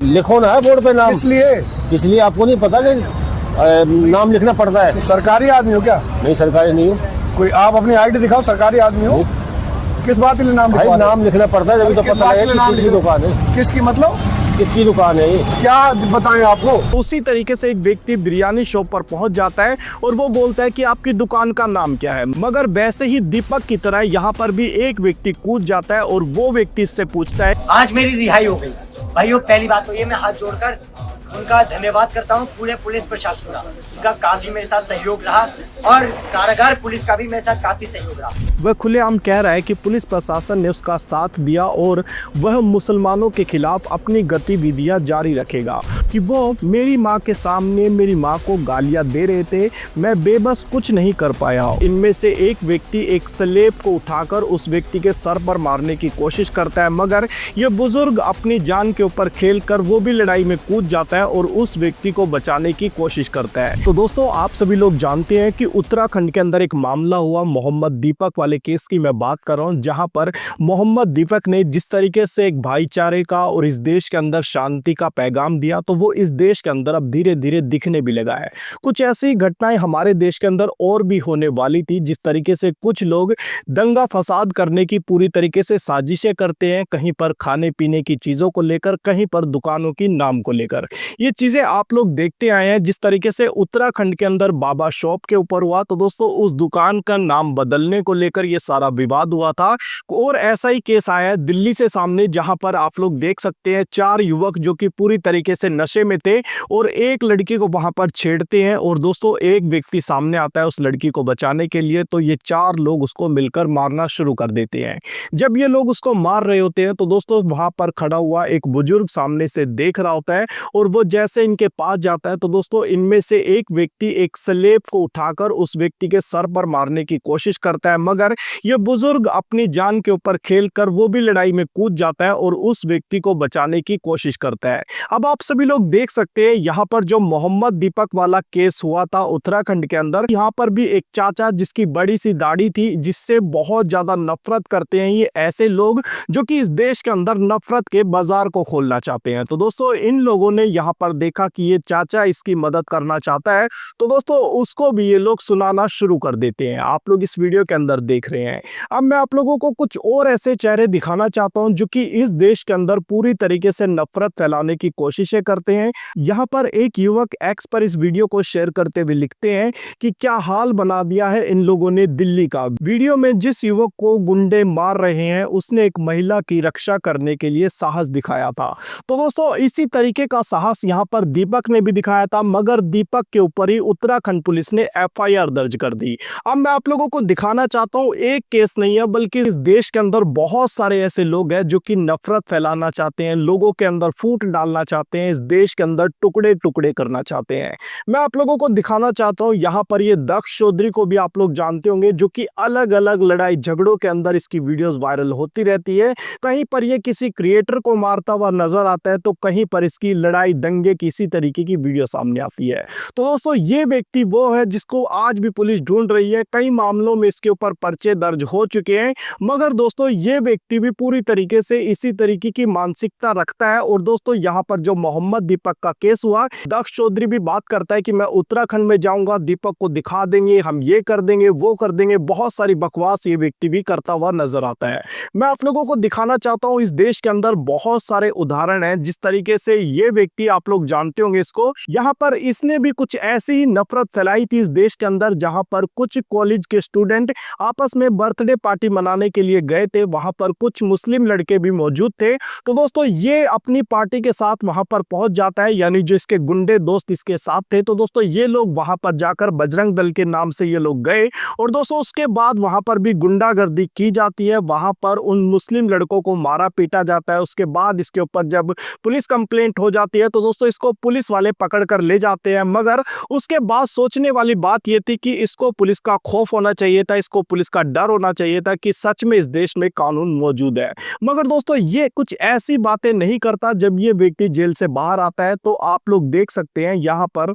लिखो ना है बोर्ड पे नाम। इसलिए आपको नहीं पता कि नाम लिखना पड़ता है? सरकारी आदमी हो क्या? नहीं, सरकारी नहीं हूँ। कोई आप अपनी आईडी दिखाओ, सरकारी आदमी हो। किस बात के लिए नाम भाई नाम लिखना पड़ता है, जब तो पता है किसकी दुकान है। किसकी मतलब किसकी दुकान है ये? क्या बताएं आपको? उसी तरीके से एक व्यक्ति बिरयानी शॉप पर पहुंच जाता है और वो बोलता है कि आपकी दुकान का नाम क्या है। मगर वैसे ही दीपक की तरह यहाँ पर भी एक व्यक्ति कूद जाता है और वो व्यक्ति इससे पूछता है, आज मेरी रिहाई हो गई। भाइयों, पहली बात तो ये, मैं हाथ जोड़कर उनका धन्यवाद करता हूँ पूरे पुलिस प्रशासन का। उनका काफी मेरे साथ सहयोग रहा और कारागार पुलिस का भी मेरे साथ काफी सहयोग रहा। वह खुलेआम कह रहा है कि पुलिस प्रशासन ने उसका साथ दिया और वह मुसलमानों के खिलाफ अपनी गतिविधियां जारी रखेगा। कि वो मेरी मां के सामने मेरी मां को गालियां दे रहे थे, मैं बेबस कुछ नहीं कर पाया। इनमें से एक व्यक्ति एक स्लेब को उठाकर उस व्यक्ति के सर पर मारने की कोशिश करता है, मगर यह बुजुर्ग अपनी जान के ऊपर खेलकर वो भी लड़ाई में कूद जाता है और उस व्यक्ति को बचाने की कोशिश करता है। तो दोस्तों, आप सभी लोग जानते हैं कि उत्तराखंड के अंदर एक मामला हुआ, मोहम्मद दीपक वाले केस की मैं बात कर रहा हूं, जहां पर मोहम्मद दीपक ने जिस तरीके से एक भाईचारे का और इस देश के अंदर शांति का पैगाम दिया, तो वो इस देश के अंदर अब धीरे धीरे दिखने भी लगा है। कुछ ऐसी घटनाएं हमारे देश के अंदर और भी होने वाली थी, जिस तरीके से कुछ लोग दंगा फसाद करने की पूरी तरीके से साजिशें करते हैं, कहीं पर खाने पीने की चीजों को लेकर, कहीं पर दुकानों की नाम को लेकर। ये चीजें आप लोग देखते आए हैं। जिस तरीके से उत्तराखंड के अंदर बाबा शॉप के ऊपर हुआ, तो दोस्तों उस दुकान का नाम बदलने को लेकर ये सारा विवाद हुआ था। और ऐसा ही केस आया है दिल्ली से सामने, जहां पर आप लोग देख सकते हैं 4 युवक जो कि पूरी तरीके से नशे में थे और एक लड़की को वहां पर छेड़ते हैं और दोस्तों एक व्यक्ति सामने आता है उस लड़की को बचाने के लिए, तो ये 4 लोग उसको मिलकर मारना शुरू कर देते हैं। जब ये लोग उसको मार रहे होते हैं तो दोस्तों वहां पर खड़ा हुआ एक बुजुर्ग सामने से देख रहा होता है और वो जैसे इनके पास जाता है तो दोस्तों इनमें से एक व्यक्ति एक स्लेब को उठाकर उस व्यक्ति के सर पर मारने की कोशिश करता है, मगर यह बुजुर्ग अपनी जान के ऊपर खेलकर वो भी लड़ाई में कूद जाता है और उस व्यक्ति को बचाने की कोशिश करता है। अब आप सभी लोग देख सकते हैं यहाँ पर जो मोहम्मद दीपक वाला केस हुआ था उत्तराखंड के अंदर, यहाँ पर भी एक चाचा जिसकी बड़ी सी दाढ़ी थी, जिससे बहुत ज्यादा नफरत करते हैं ये ऐसे लोग जो कि इस देश के अंदर नफरत के बाजार को खोलना चाहते हैं। तो दोस्तों इन लोगों ने यहाँ पर देखा कि ये चाचा इसकी मदद करना चाहता है, तो दोस्तों उसको भी ये लोग सुनाना शुरू कर देते हैं। आप लोग इस वीडियो के अंदर देख रहे हैं। अब मैं आप लोगों को कुछ और ऐसे चेहरे दिखाना चाहता हूं जो कि इस देश के अंदर पूरी तरीके से नफरत फैलाने की कोशिशें करते हैं। यहाँ पर एक युवक एक्स पर इस वीडियो को शेयर करते हुए लिखते हैं कि क्या हाल बना दिया है इन लोगों ने दिल्ली का। वीडियो में जिस युवक को गुंडे मार रहे हैं उसने एक महिला की रक्षा करने के लिए साहस दिखाया था। तो दोस्तों इसी तरीके का साहस यहाँ पर दीपक ने भी दिखाया था, मगर दीपक के ऊपर ही उत्तराखंड पुलिस ने FIR दर्ज कर दी। अब मैं आप लोगों को दिखाना चाहता हूँ, एक केस नहीं है बल्कि इस देश के अंदर बहुत सारे ऐसे लोग हैं जो कि नफरत फैलाना चाहते हैं, लोगों के अंदर फूट डालना चाहते हैं, इस देश के अंदर टुकड़े टुकड़े करना चाहते हैं। मैं आप लोगों को दिखाना चाहता हूँ, यहाँ पर ये दक्ष चौधरी को भी आप लोग जानते होंगे, जो कि अलग अलग लड़ाई झगड़ों के अंदर इसकी वीडियोस वायरल होती रहती है। कहीं पर ये किसी क्रिएटर को मारता हुआ नजर आता है तो कहीं पर इसकी लड़ाई दंगे किसी तरीके की वीडियो सामने आती है। तो दोस्तों ये व्यक्ति वो है जिसको आज भी पुलिस ढूंढ रही है। कई मामलों में इसके ऊपर पर्चे दर्ज हो चुके हैं, मगर दोस्तों ये व्यक्ति भी पूरी तरीके से इसी तरीके की मानसिकता रखता है। और दोस्तों यहाँ पर जो मोहम्मद दीपक का केस हुआ, दक्ष चौधरी भी बात करता है कि मैं उत्तराखंड में जाऊंगा, दीपक को दिखा देंगे, हम ये कर देंगे, वो कर देंगे, बहुत सारी बकवास ये व्यक्ति भी करता हुआ नजर आता है। मैं आप लोगों को दिखाना चाहता हूँ, इस देश के अंदर बहुत सारे उदाहरण हैं जिस तरीके से ये व्यक्ति, आप लोग जानते होंगे इसको, यहाँ पर इसने भी कुछ ऐसी ही नफरत फैलाई थी इस देश के अंदर, जहां पर कुछ कॉलेज के स्टूडेंट आपस में बर्थडे पार्टी मनाने के लिए गए थे। वहां पर कुछ मुस्लिम लड़के भी मौजूद थे। तो दोस्तों ये अपनी पार्टी के साथ वहां पर पहुंच जाता है, यानी जो इसके गुंडे दोस्त इसके साथ थे। तो दोस्तों ये लोग वहां पर जाकर बजरंग दल के नाम से ये लोग गए और दोस्तों उसके बाद वहां पर भी गुंडागर्दी की जाती है। वहां पर उन मुस्लिम लड़कों को मारा पीटा जाता है। उसके बाद इसके ऊपर जब पुलिस कंप्लेंट हो जाती है तो दोस्तों इसको पुलिस वाले पकड़ कर ले जाते हैं। मगर उसके बाद सोचने वाली बात यह थी कि इसको पुलिस का खौफ होना चाहिए था, इसको पुलिस का डर होना चाहिए था कि सच में इस देश में कानून मौजूद है। मगर दोस्तों ये कुछ ऐसी बातें नहीं करता। जब ये व्यक्ति जेल से बाहर आता है तो आप लोग देख सकते हैं यहाँ पर,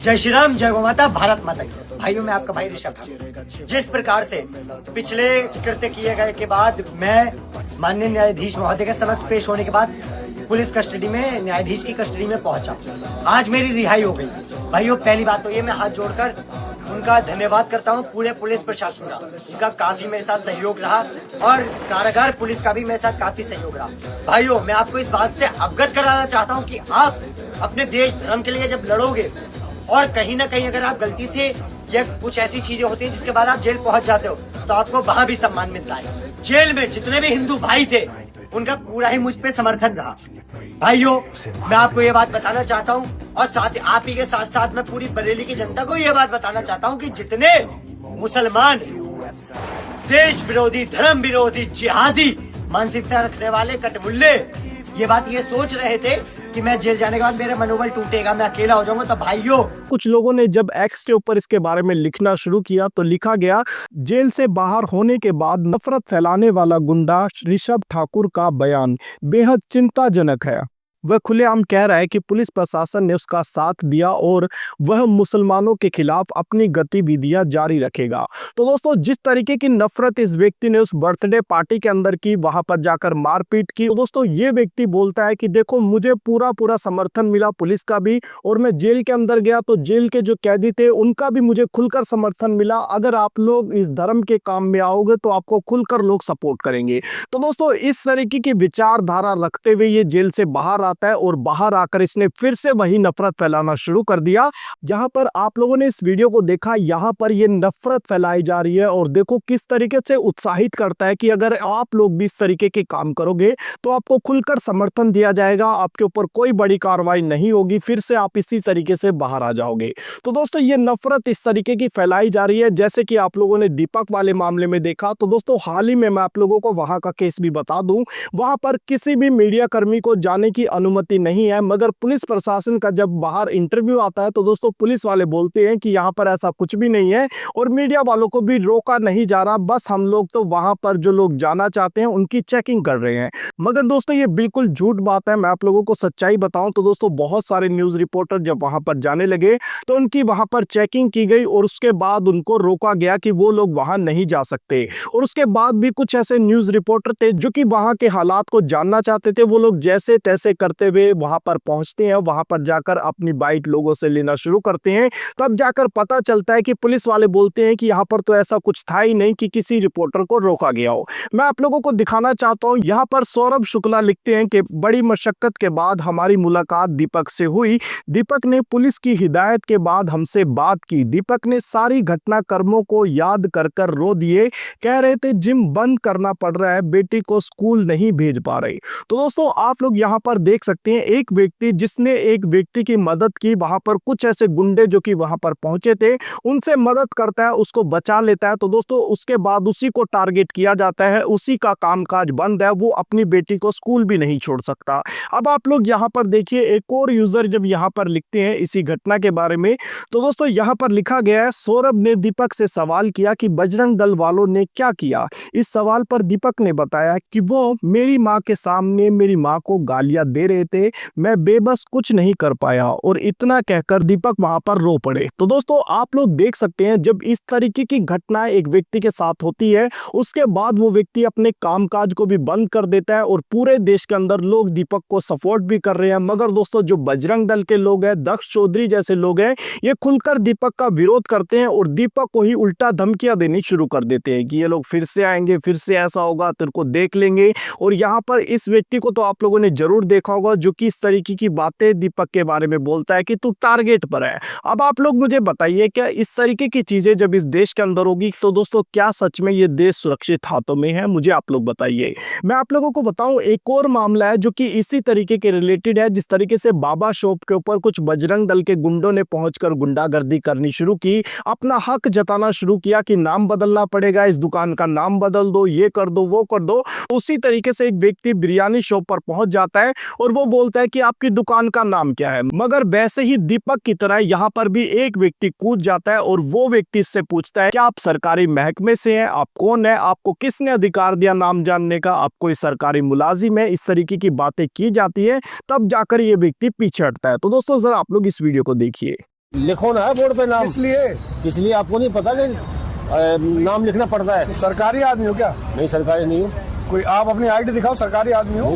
जय श्री राम, जय गौ माता, भारत माता की। भाइयों मैं आपका भाई ऋषभ ठाकुर। जिस प्रकार से पिछले कृत्य किए गए के बाद मैं माननीय न्यायाधीश महोदय के समक्ष पेश होने के बाद पुलिस कस्टडी में, न्यायाधीश की कस्टडी में पहुंचा। आज मेरी रिहाई हो गई। भाइयों, पहली बात तो ये, मैं हाथ जोड़कर उनका धन्यवाद करता हूँ पूरे पुलिस प्रशासन का। उनका काफी मेरे साथ सहयोग रहा और कारागार पुलिस का भी मेरे साथ काफी सहयोग रहा। भाइयों, मैं आपको इस बात से अवगत कराना चाहता हूँ कि आप अपने देश धर्म के लिए जब लड़ोगे और कहीं ना कहीं अगर आप गलती से या कुछ ऐसी चीजें होती है जिसके बाद आप जेल पहुंच जाते हो, तो आपको वहाँ भी सम्मान मिलता है। जेल में जितने भी हिंदू भाई थे, उनका पूरा ही मुझ पे समर्थन रहा। भाइयों, मैं आपको ये बात बताना चाहता हूँ और साथ आप ही के साथ साथ मैं पूरी बरेली की जनता को ये बात बताना चाहता हूँ कि जितने मुसलमान देश विरोधी, धर्म विरोधी, जिहादी मानसिकता रखने वाले कटमुल्ले ये बात ये सोच रहे थे कि मैं जेल जाने के बाद मेरा मनोबल टूटेगा, मैं अकेला हो जाऊंगा, तो भाइयों, कुछ लोगों ने जब एक्स के ऊपर इसके बारे में लिखना शुरू किया तो लिखा गया, जेल से बाहर होने के बाद नफरत फैलाने वाला गुंडा ऋषभ ठाकुर का बयान बेहद चिंताजनक है। वह खुलेआम कह रहा है कि पुलिस प्रशासन ने उसका साथ दिया और वह मुसलमानों के खिलाफ अपनी गतिविधियां जारी रखेगा। तो दोस्तों, जिस तरीके की नफरत इस व्यक्ति ने उस बर्थडे पार्टी के अंदर की, वहां पर जाकर मारपीट की, तो दोस्तों ये व्यक्ति बोलता है कि देखो, मुझे पूरा समर्थन मिला पुलिस का भी, और मैं जेल के अंदर गया तो जेल के जो कैदी थे उनका भी मुझे खुलकर समर्थन मिला। अगर आप लोग इस धर्म के काम में आओगे तो आपको खुलकर लोग सपोर्ट करेंगे। तो दोस्तों, इस तरीके की विचारधारा रखते हुए ये जेल से बाहर है और बाहर आकर इसने फिर से वही नफरत फैलाना शुरू कर दिया। जहां पर आप लोगों ने इस वीडियो को देखा, यहां पर ये नफरत फैलाई जा रही है और देखो किस तरीके से उत्साहित करता है कि अगर आप लोग भी इस तरीके के काम करोगे तो आपको खुलकर समर्थन दिया जाएगा, आपके ऊपर कोई बड़ी कार्रवाई नहीं होगी, फिर से आप इसी तरीके से बाहर आ जाओगे। तो दोस्तों, ये नफरत इस तरीके की फैलाई जा रही है। जैसे कि आप लोगों ने दीपक वाले मामले में देखा, तो दोस्तों हाल ही में मैं आप लोगों को वहां का केस भी बता दूं, वहां पर किसी भी मीडिया कर्मी को जाने की अनुमति नहीं है, मगर पुलिस प्रशासन का जब बाहर इंटरव्यू आता है तो दोस्तों पुलिस वाले बोलते हैं कि यहां पर ऐसा कुछ भी नहीं है और मीडिया वालों को भी रोका नहीं जा रहा, बस हम लोग तो वहां पर जो लोग जाना चाहते हैं उनकी चेकिंग कर रहे हैं। मगर दोस्तों, ये बिल्कुल झूठ बात है। मैं आप लोगों को सच्चाई बताऊं तो दोस्तों, बहुत सारे न्यूज रिपोर्टर जब वहां पर जाने लगे तो उनकी वहां पर चेकिंग की गई और उसके बाद उनको रोका गया कि वो लोग वहां नहीं जा सकते। और उसके बाद भी कुछ ऐसे न्यूज रिपोर्टर थे जो कि वहां के हालात को जानना चाहते थे, वो लोग जैसे तैसे करते हुए वहां पर पहुंचते हैं, वहां पर जाकर अपनी बाइट लोगों से लेना शुरू करते हैं। तब जाकर पता चलता है कि पुलिस वाले बोलते हैं कि यहां पर तो ऐसा कुछ था ही नहीं कि किसी रिपोर्टर को रोका गया हो। मैं आप लोगों को दिखाना चाहता हूं, यहां पर सौरभ शुक्ला लिखते हैं कि बड़ी मशक्कत के बाद हमारी मुलाकात दीपक से हुई। दीपक ने पुलिस की हिदायत के बाद हमसे बात की। दीपक ने सारी घटनाक्रमों को याद कर कर रो दिए। कह रहे थे जिम बंद करना पड़ रहा है, बेटी को स्कूल नहीं भेज पा रही। तो दोस्तों, आप लोग यहां पर देख सकते हैं, एक व्यक्ति जिसने एक व्यक्ति की मदद की, वहां पर कुछ ऐसे गुंडे जो कि वहां पर पहुंचे थे उनसे मदद करता है, उसको बचा लेता है। तो दोस्तों, उसके बाद उसी को टारगेट किया जाता है, उसी का कामकाज बंद है, वो अपनी बेटी को स्कूल भी नहीं छोड़ सकता। अब आप लोग यहां पर देखिए, एक और यूजर जब यहां पर लिखते हैं इसी घटना के बारे में, तो दोस्तों यहां पर लिखा गया है, सौरभ ने दीपक से सवाल किया कि बजरंग दल वालों ने क्या किया। इस सवाल पर दीपक ने बताया कि वो मेरी मां के सामने मेरी मां को गालियां दे रहे थे, मैं बेबस कुछ नहीं कर पाया, और इतना कहकर दीपक वहां पर रो पड़े। तो दोस्तों, आप लोग देख सकते हैं, जब इस तरीके की घटनाएं एक व्यक्ति के साथ होती है, उसके बाद वो व्यक्ति अपने कामकाज को भी बंद कर देता है और पूरे देश के अंदर लोग दीपक को सपोर्ट भी कर रहे हैं। मगर दोस्तों, जो बजरंग दल के लोग हैं, दक्ष चौधरी जैसे लोग हैं, ये खुलकर दीपक का विरोध करते हैं और दीपक को ही उल्टा धमकियां देनी शुरू कर देते हैं कि ये लोग फिर से आएंगे, फिर से ऐसा होगा, तेरे को देख लेंगे। और यहाँ पर इस व्यक्ति को तो आप लोगों ने जरूर देखा होगा, जो कि इस तरीके की बातें दीपक के बारे में बोलता है कि तू टारगेट पर है। अब आप लोग मुझे बताइए, क्या इस तरीके की चीजें जब इस देश के अंदर होगी तो दोस्तों क्या सच में ये देश सुरक्षित हाथों में है? मुझे आप लोग बताइए। मैं आप लोगों को बताऊं, एक और मामला है जो कि इसी तरीके के रिलेटेड है। जिस तरीके से बाबा शॉप के ऊपर कुछ बजरंग दल के गुंडों ने पहुंचकर गुंडागर्दी करनी शुरू की, अपना हक जताना शुरू किया कि नाम बदलना पड़ेगा, इस दुकान का नाम बदल दो, ये कर दो, वो कर दो। उसी तरीके से एक व्यक्ति बिरयानी शॉप पर पहुंच जाता है और वो बोलता है कि आपकी दुकान का नाम क्या है। मगर वैसे ही दीपक की तरह यहाँ पर भी एक व्यक्ति कूद जाता है और वो व्यक्ति इससे पूछता है कि आप सरकारी महकमे से हैं, आप कौन है, आपको किसने अधिकार दिया नाम जानने का, आप कोई सरकारी मुलाजिम है। इस तरीके की बातें की जाती है, तब जाकर ये व्यक्ति पीछे हटता है। तो दोस्तों जरा आप लोग इस वीडियो को देखिए। लिखो ना बोर्ड पे नाम, इसलिए आपको नहीं पता कि नाम लिखना पड़ता है? सरकारी आदमी हो क्या? नहीं, सरकारी नहीं हूँ। कोई आप अपनी आईडी दिखाओ, सरकारी आदमी हो।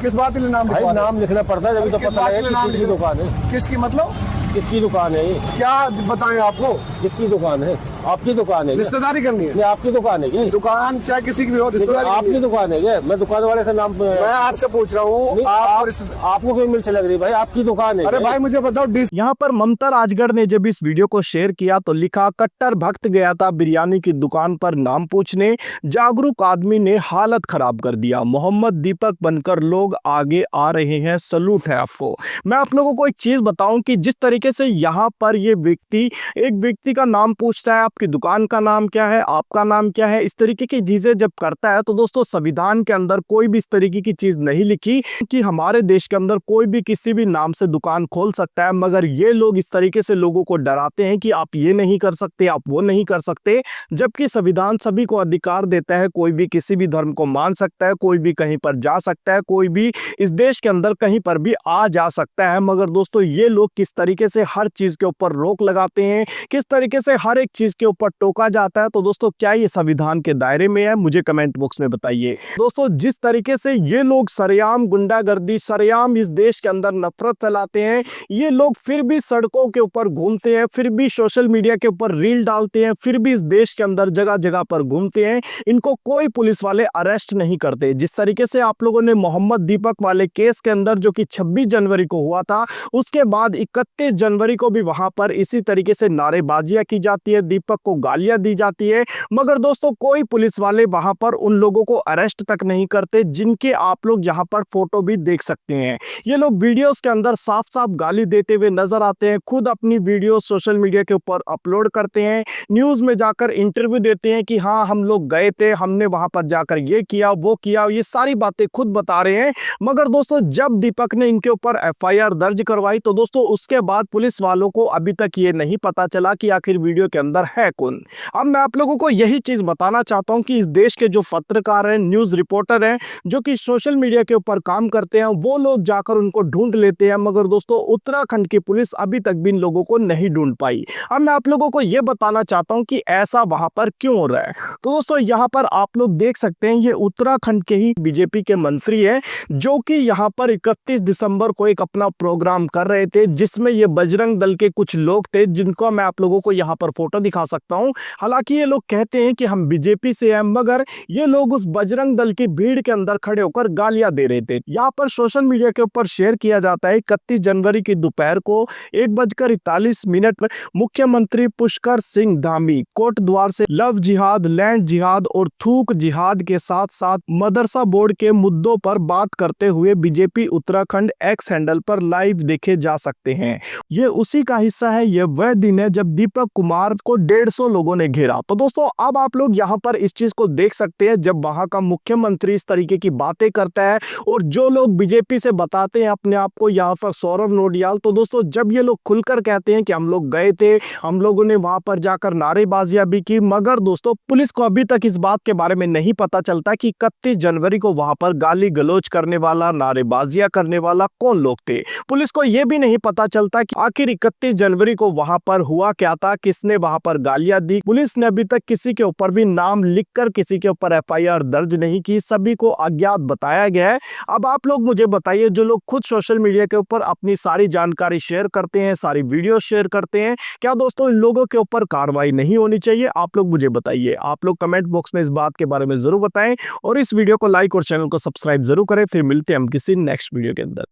किस बात के लिए नाम भाई लिखवा रहे हैं? नाम लिखना पड़ता है जब तो किस पता बात के लगे लिए नाम किसकी लिख- दुकान है। किसकी मतलब किसकी दुकान है ये? क्या बताएं आपको? किसकी दुकान है? आपकी दुकान है क्या? रिश्तेदारी करनी है। ये आपकी दुकान है क्या? दुकान चाहे किसी की भी हो, रिश्तेदारी करनी आपकी है। दुकान है क्या? मैं दुकान वाले से नाम मैं आपसे पूछ रहा हूँ, नहीं, आप आपको क्यों मिर्च लग रही है भाई? आपकी दुकान है अरे क्या? भाई मुझे बताओ यहाँ पर ममता राजगढ़ ने जब इस वीडियो को शेयर किया तो लिखा, कट्टर भक्त गया था बिरयानी की दुकान पर नाम पूछने, जागरूक आदमी ने हालत खराब कर दिया, मोहम्मद दीपक बनकर लोग आगे आ रहे हैं, सलूट है आपको। मैं आप लोगों को एक चीज बताऊं कि जिस तरीके से यहाँ पर ये व्यक्ति एक व्यक्ति का नाम पूछता है, आपकी दुकान का नाम क्या है, आपका नाम क्या है, इस तरीके की चीजें जब करता है तो दोस्तों संविधान के अंदर कोई भी इस तरीके की चीज नहीं लिखी कि हमारे देश के अंदर कोई भी किसी भी नाम से दुकान खोल सकता है, मगर ये लोग इस तरीके से लोगों को डराते हैं कि आप ये नहीं कर सकते, आप वो नहीं कर सकते, जबकि संविधान सभी को अधिकार देता है, कोई भी किसी भी धर्म को मान सकता है, कोई भी कहीं पर जा सकता है, कोई भी इस देश के अंदर कहीं पर भी आ जा सकता है। मगर दोस्तों ये लोग किस तरीके से हर चीज के ऊपर रोक लगाते हैं, किस तरीके से हर एक चीज के ऊपर टोका जाता है, तो दोस्तों क्या ये संविधान के दायरे में है? मुझे कमेंट बॉक्स में बताइए। दोस्तों जिस तरीके से ये लोग सरेआम गुंडागर्दी, सरेआम इस देश के अंदर नफरत फैलाते हैं, ये लोग फिर भी सड़कों के ऊपर घूमते हैं, फिर भी सोशल मीडिया के ऊपर रील डालते हैं, फिर भी इस देश के अंदर जगह जगह पर घूमते हैं, इनको कोई पुलिस वाले अरेस्ट नहीं करते। जिस तरीके से आप लोगों ने मोहम्मद दीपक वाले केस के अंदर जो कि 26 जनवरी को हुआ था, उसके बाद 31 जनवरी को भी वहां पर इसी तरीके से नारेबाजियां की जाती है, दीपक को गालियां दी जाती है, मगर दोस्तों कोई पुलिस वाले वहां पर उन लोगों को अरेस्ट तक नहीं करते, जिनके आप लोग यहां पर फोटो भी देख सकते हैं। ये लोग वीडियोस के अंदर साफ साफ गाली देते हुए नजर आते हैं, खुद अपनी वीडियो सोशल मीडिया के ऊपर अपलोड करते हैं, न्यूज में जाकर इंटरव्यू देते हैं कि हाँ हम लोग गए थे, हमने वहां पर जाकर ये किया वो किया, ये सारी बातें खुद बता रहे हैं। मगर दोस्तों जब दीपक ने इनके ऊपर एफआईआर दर्ज करवाई तो दोस्तों उसके बाद पुलिस वालों को अभी तक ये नहीं पता चला कि आखिर वीडियो के अंदर है कौन। अब मैं आप लोगों को यही चीज बताना चाहता हूं कि इस देश के जो पत्रकार हैं, न्यूज रिपोर्टर हैं, जो कि सोशल मीडिया के ऊपर काम करते हैं, वो लोग जाकर उनको ढूंढ लेते हैं, मगर दोस्तों उत्तराखंड की पुलिस अभी तक भी इन लोगों को नहीं ढूंढ पाई। अब मैं आप लोगों को यह बताना चाहता हूं कि ऐसा वहां पर क्यों हो रहा है। तो दोस्तों यहां पर आप लोग देख सकते हैं, ये उत्तराखंड के ही बीजेपी के मंत्री है, जो कि यहां पर 31 दिसंबर को एक अपना प्रोग्राम कर रहे थे, जिसमें ये बजरंग दल के कुछ लोग थे, जिनको मैं आप लोगों को यहां पर फोटो दिखा सकता हूं। हालांकि ये लोग कहते हैं कि हम बीजेपी से हैं, मगर ये लोग उस बजरंग दल की भीड़ के अंदर खड़े होकर गालियां दे रहे थे। यहां पर सोशल मीडिया के ऊपर शेयर किया जाता है 31 जनवरी की दोपहर को 1:41 पर मुख्यमंत्री पुष्कर सिंह धामी कोटद्वार से लव जिहाद, लैंड जिहाद और थूक जिहाद के साथ साथ मदरसा बोर्ड के मुद्दों पर बात करते हुए बीजेपी उत्तराखंड एक्स हैंडल पर लाइव देखे जा सकते हैं। ये उसी का हिस्सा है, ये वह दिन है जब दीपक कुमार को 150 लोगों ने घेरा। तो दोस्तों अब आप लोग यहाँ पर इस चीज को देख सकते हैं, जब वहां का मुख्यमंत्री इस तरीके की बातें करता है और जो लोग बीजेपी से बताते हैं अपने आप को यहाँ पर सौरभ नोडियाल, तो दोस्तों जब ये लोग खुलकर कहते हैं कि हम लोग गए थे, हम लोगों ने वहां पर जाकर नारेबाजियां भी की, मगर दोस्तों पुलिस को अभी तक इस बात के बारे में नहीं पता चलता कि 31 जनवरी को वहां पर गाली गलौज करने वाला, नारेबाजियां करने वाला कौन लोग थे। पुलिस को यह भी नहीं पता चलता कि आखिर 31 जनवरी को वहां पर हुआ क्या था, किसने वहां पर गालियां दी। पुलिस ने अभी तक किसी के ऊपर भी नाम लिखकर किसी के ऊपर एफआईआर दर्ज नहीं की, सभी को अज्ञात बताया गया है। अब आप लोग मुझे बताइए, जो लोग खुद सोशल मीडिया के ऊपर अपनी सारी जानकारी शेयर करते हैं, सारी वीडियो शेयर करते हैं, क्या दोस्तों इन लोगों के ऊपर कार्रवाई नहीं होनी चाहिए? आप लोग मुझे बताइए। आप लोग कमेंट बॉक्स में इस बात के बारे में जरूर बताएं और इस वीडियो को लाइक और चैनल को सब्सक्राइब जरूर करें। फिर मिलते हैं हम किसी नेक्स्ट वीडियो के अंदर।